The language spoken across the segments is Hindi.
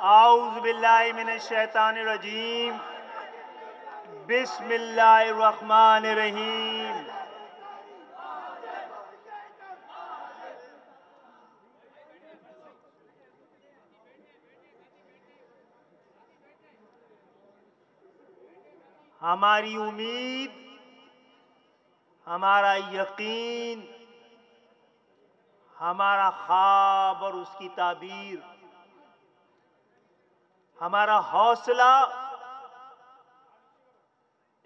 आऊज़ बिल्लाहि मिनश शैतानिर रजीम। बिस्मिल्लाहिर रहमानिर रहीम। हमारी उम्मीद, हमारा यकीन, हमारा ख्वाब और उसकी ताबीर, हमारा हौसला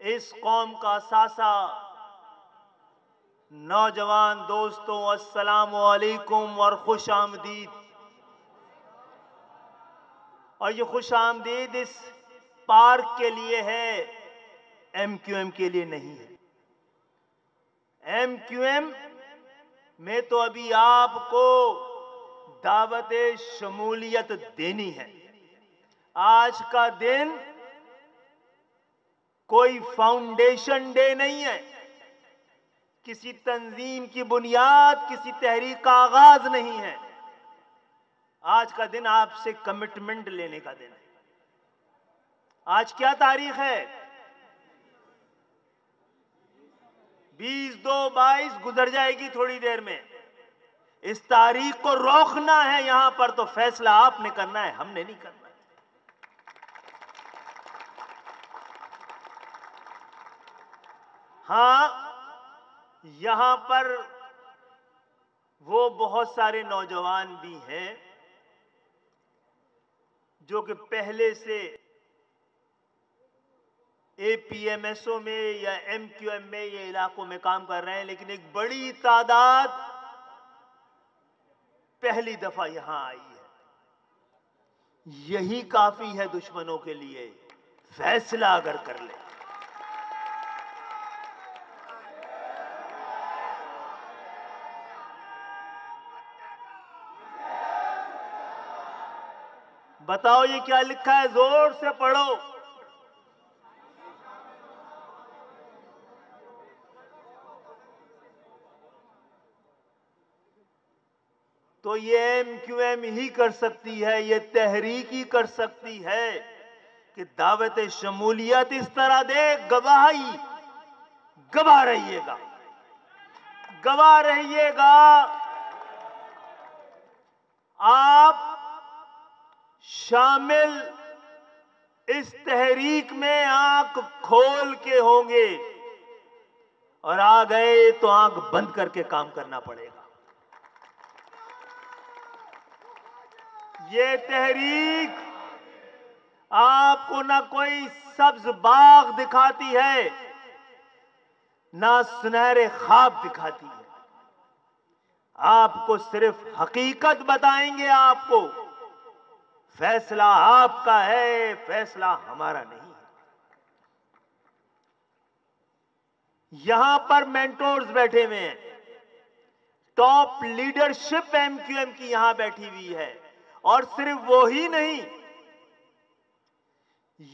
इस कौम का सासा। नौजवान दोस्तों, अस्सलामु अलैकुम और खुश आमदीद। और ये खुश आमदीद इस पार्क के लिए है, MQM के लिए नहीं है। MQM में तो अभी आपको दावत शमूलियत देनी है। आज का दिन कोई फाउंडेशन डे नहीं है, किसी तंजीम की बुनियाद, किसी तहरीक का आगाज नहीं है। आज का दिन आपसे कमिटमेंट लेने का दिन है। आज क्या तारीख है? 20/2/22 गुजर जाएगी थोड़ी देर में। इस तारीख को रोकना है यहां पर, तो फैसला आपने करना है, हमने नहीं करना है। हां, यहां पर वो बहुत सारे नौजवान भी हैं जो कि पहले से APMSO में या MQM में ये इलाकों में काम कर रहे हैं, लेकिन एक बड़ी तादाद पहली दफा यहां आई है। यही काफी है दुश्मनों के लिए, फैसला अगर कर ले। बताओ ये क्या लिखा है, जोर से पढ़ो। तो ये MQM ही कर सकती है, ये तहरीक ही कर सकती है कि दावत शमूलियत इस तरह दे। गवाही, गवाह रहिएगा, गवाह रहिएगा। आप शामिल इस तहरीक में आंख खोल के होंगे, और आ गए तो आंख बंद करके काम करना पड़ेगा। ये तहरीक आपको ना कोई सब्ज बाग दिखाती है, ना सुनहरे ख्वाब दिखाती है। आपको सिर्फ हकीकत बताएंगे। आपको फैसला आपका है, फैसला हमारा नहीं है। यहां पर मेंटोर्स बैठे हुए हैं, टॉप लीडरशिप MQM की यहां बैठी हुई है। और सिर्फ वो ही नहीं,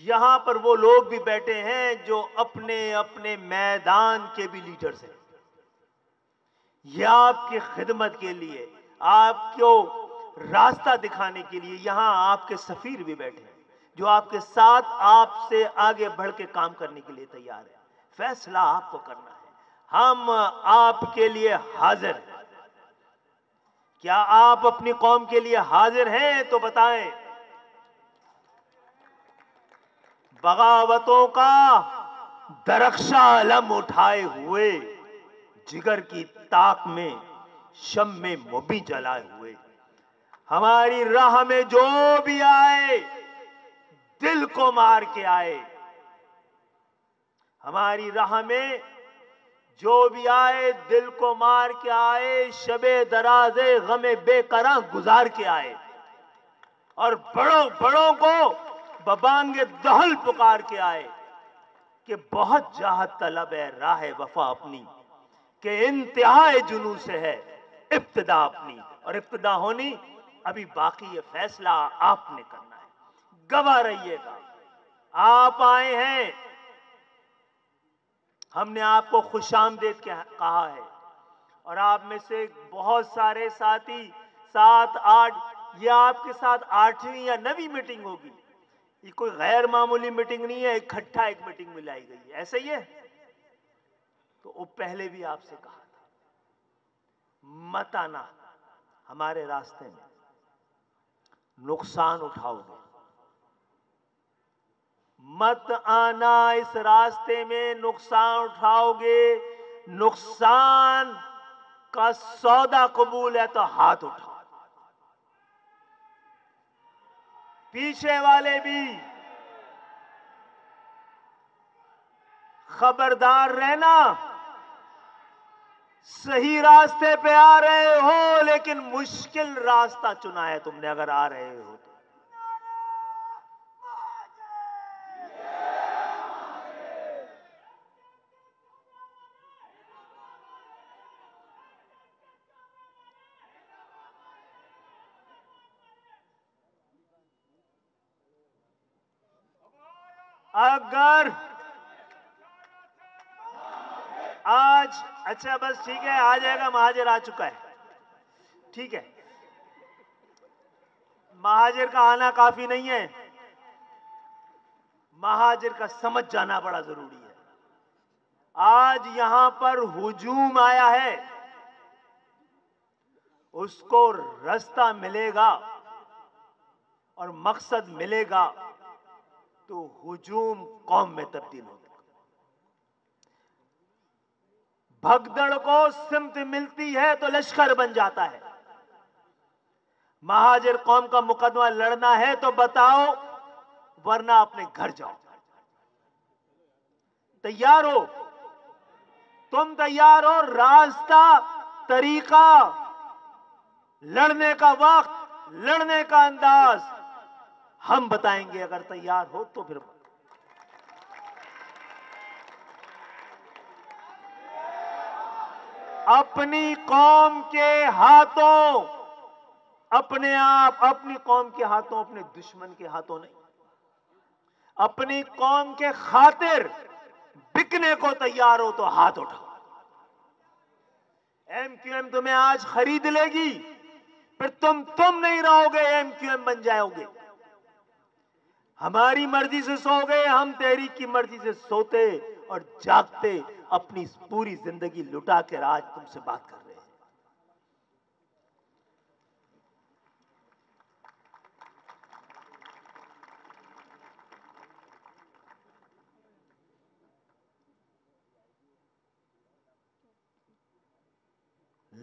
यहां पर वो लोग भी बैठे हैं जो अपने अपने मैदान के भी लीडर्स हैं। यह आपकी खिदमत के लिए, आपको रास्ता दिखाने के लिए यहां आपके सफीर भी बैठे हैं, जो आपके साथ आपसे आगे बढ़ के काम करने के लिए तैयार है। फैसला आपको करना है। हम आपके लिए हाजिर हैं। क्या आप अपनी कौम के लिए हाजिर हैं? तो बताएं। बगावतों का दरख्शा अलम उठाए हुए, जिगर की ताक में शम्मे मुबी जलाए हुए, हमारी राह में जो भी आए दिल को मार के आए। हमारी राह में जो भी आए दिल को मार के आए, शबे दराजे गमे बेकरां गुजार के आए, और बड़ों बड़ों को बबांगे दहल पुकार के आए कि बहुत जाहत तलब है राह वफा अपनी, कि इंतहाए जुनू से है इब्तिदा अपनी, और इब्तिदा होनी अभी बाकी। ये फैसला आपने करना है, गवाह रहिएगा। आप आए हैं, हमने आपको खुशामदीद कहा है, और आप में से बहुत सारे साथी 7, 8 ये आपके साथ 8वीं या 9वीं मीटिंग होगी। ये कोई गैर मामूली मीटिंग नहीं है, इकट्ठा एक मीटिंग मिलाई गई है, ऐसा ही है। तो वो पहले भी आपसे कहा था, मत आना हमारे रास्ते में, नुकसान उठाओगे। मत आना इस रास्ते में, नुकसान उठाओगे। नुकसान का सौदा कबूल है तो हाथ उठाओ। पीछे वाले भी खबरदार रहना। सही रास्ते पे आ रहे हो, लेकिन मुश्किल रास्ता चुना है तुमने अगर आ रहे हो तो। अगर आज, अच्छा बस ठीक है, आ जाएगा, महाजर आ चुका है, ठीक है। महाजर का आना काफी नहीं है, महाजर का समझ जाना बड़ा जरूरी है। आज यहां पर हुजूम आया है, उसको रास्ता मिलेगा और मकसद मिलेगा तो हुजूम कौम में तब्दील होगा। भगदड़ को सिमत मिलती है तो लश्कर बन जाता है। महाजर कौम का मुकदमा लड़ना है तो बताओ, वरना अपने घर जाओ। तैयार हो? तुम तैयार हो? रास्ता, तरीका, लड़ने का वक्त, लड़ने का अंदाज हम बताएंगे। अगर तैयार हो तो फिर अपनी कौम के हाथों, अपने आप, अपनी कौम के हाथों, अपने दुश्मन के हाथों नहीं, अपनी कौम के खातिर बिकने को तैयार हो तो हाथ उठाओ। एमक्यूएम तुम्हें आज खरीद लेगी, फिर तुम नहीं रहोगे, एमक्यूएम बन जाओगे। हमारी मर्जी से सो गए, हम तहरीक की मर्जी से सोते और जागते, अपनी पूरी जिंदगी लुटा कर आज तुमसे बात कर रहे हैं।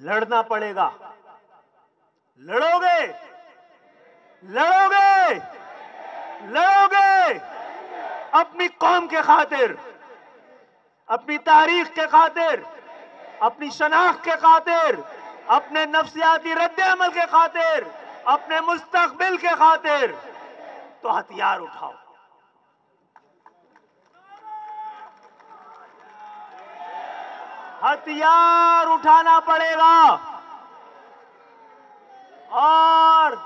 लड़ना पड़ेगा। लड़ोगे? लड़ोगे? लड़ोगे? अपनी कौम के खातिर, अपनी तारीख के खातिर, अपनी शनाख्त के खातिर, अपने नफ्सियाती रद्द-ए-अमल के खातिर, अपने मुस्तकबिल के खातिर, तो हथियार उठाओ। हथियार उठाना पड़ेगा और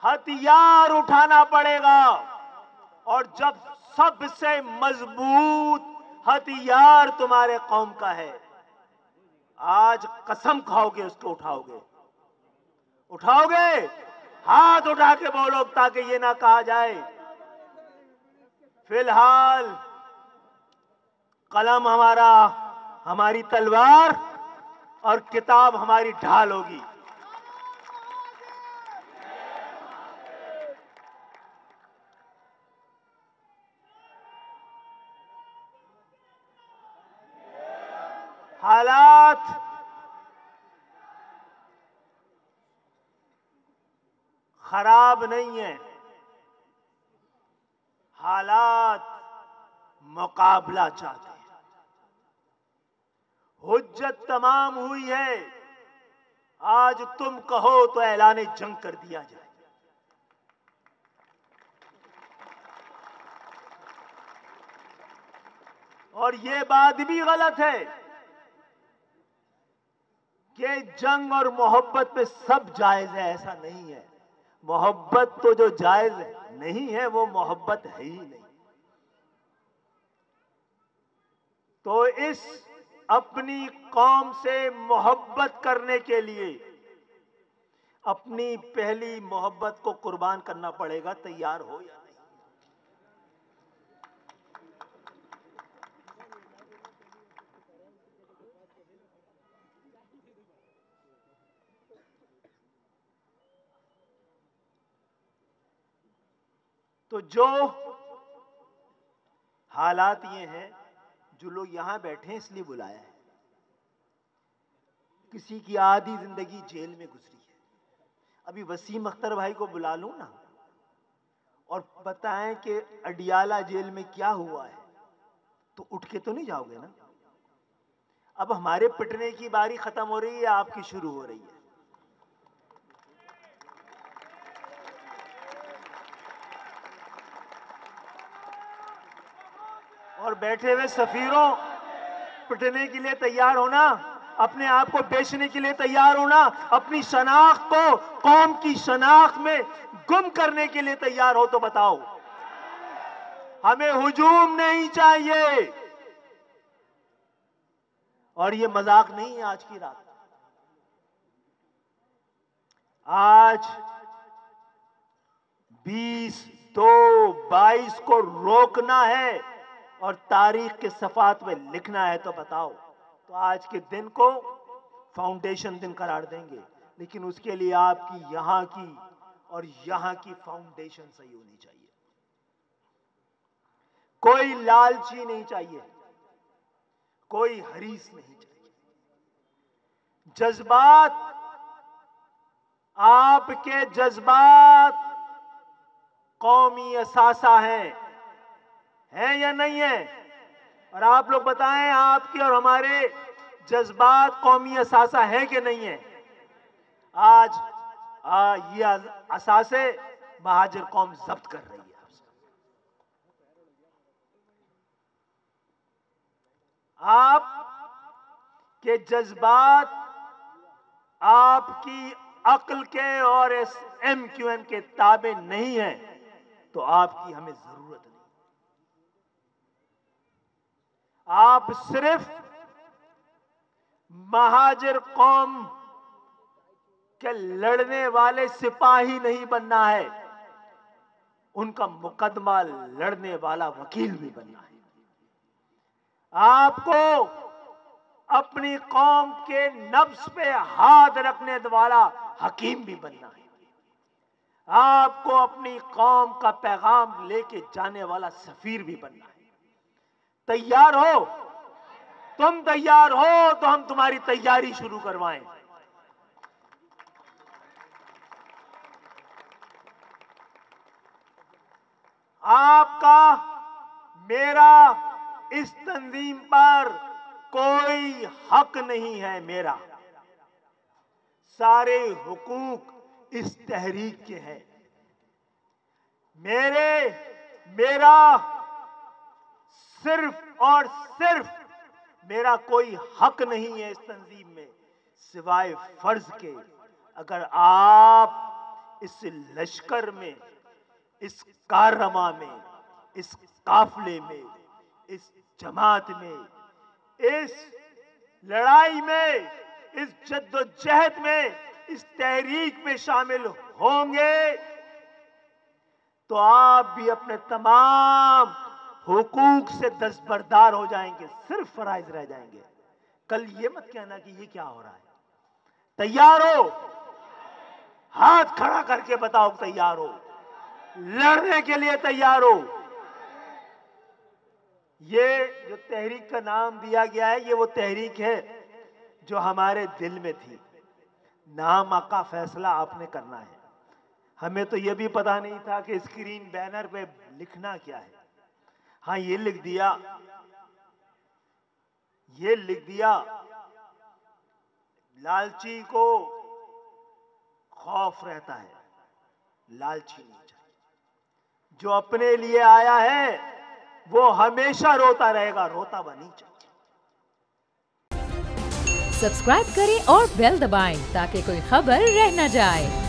हथियार उठाना पड़ेगा। और जब सबसे मजबूत हथियार तुम्हारे कौम का है, आज कसम खाओगे उसको उठाओगे। उठाओगे? हाथ उठा के बोलो, ताकि ये ना कहा जाए फिलहाल कलम हमारा, हमारी तलवार और किताब हमारी ढाल होगी। हालात खराब नहीं है, हालात मुकाबला चाहते हैं। हुज्जत तमाम हुई है, आज तुम कहो तो ऐलान जंग कर दिया जाए। और ये बात भी गलत है कि जंग और मोहब्बत पे सब जायज है, ऐसा नहीं है। मोहब्बत तो जो जायज नहीं है वो मोहब्बत है ही नहीं। तो इस अपनी कौम से मोहब्बत करने के लिए, अपनी पहली मोहब्बत को कुर्बान करना पड़ेगा, तैयार हो या नहीं। तो जो हालात ये हैं, जो लोग यहां बैठे हैं इसलिए बुलाया है। किसी की आधी जिंदगी जेल में गुजरी है। अभी वसीम अख्तर भाई को बुला लूं ना और बताएं कि अडियाला जेल में क्या हुआ है, तो उठ के तो नहीं जाओगे ना। अब हमारे पिटने की बारी खत्म हो रही है, आपकी शुरू हो रही है। और बैठे हुए सफीरों, पिटने के लिए तैयार होना, अपने आप को बेचने के लिए तैयार होना, अपनी शनाख्त को कौम की शनाख्त में गुम करने के लिए तैयार हो तो बताओ। हमें हुजूम नहीं चाहिए। और ये मजाक नहीं है आज की रात। आज 20/2/22 को रोकना है और तारीख के सफात में लिखना है तो बताओ। तो आज के दिन को फाउंडेशन दिन करार देंगे, लेकिन उसके लिए आपकी यहां की और यहां की फाउंडेशन सही होनी चाहिए। कोई लालची नहीं चाहिए, कोई हरीस नहीं चाहिए। जज्बात, आपके जज्बात कौमी असासा है या नहीं है? और आप लोग बताएं, आपके और हमारे जज्बात कौमी असासा है कि नहीं है? आज ये असासे महाजिर कौम जब्त कर रही है आपसे। आप के जज्बात आपकी अक्ल के और MQM के ताबे नहीं है, तो आपकी हमें जरूरत नहीं। आप सिर्फ महाजिर कौम के लड़ने वाले सिपाही नहीं बनना है, उनका मुकदमा लड़ने वाला वकील भी बनना है। आपको अपनी कौम के नफ्स पे हाथ रखने वाला हकीम भी बनना है। आपको अपनी कौम का पैगाम लेके जाने वाला सफीर भी बनना है। तैयार हो? तुम तैयार हो तो हम तुम्हारी तैयारी शुरू करवाएं। आपका, मेरा इस तंजीम पर कोई हक नहीं है। मेरा सारे हुकूक इस तहरीक के हैं। मेरा सिर्फ और सिर्फ मेरा कोई हक नहीं है इस तंजीम में, सिवाय फर्ज के। अगर आप इस लश्कर में, इस काररमा में, इस काफले में, इस जमात में, इस लड़ाई में, इस जद्दोजहद में, इस तहरीक में शामिल होंगे, तो आप भी अपने तमाम हुकूक से दस्तबरदार हो जाएंगे, सिर्फ फराइज रह जाएंगे। कल ये मत कहना कि ये क्या हो रहा है। तैयार हो? हाथ खड़ा करके बताओ तैयार हो? लड़ने के लिए तैयार हो? ये जो तहरीक का नाम दिया गया है, ये वो तहरीक है जो हमारे दिल में थी। नाम का फैसला आपने करना है। हमें तो ये भी पता नहीं था कि स्क्रीन बैनर पे लिखना क्या है। हाँ, ये लिख दिया, लालची को खौफ रहता है, लालची नहीं चाहिए। जो अपने लिए आया है वो हमेशा रोता रहेगा, रोता बनी चाहिए। सब्सक्राइब करें और बेल दबाएं ताकि कोई खबर रह न जाए।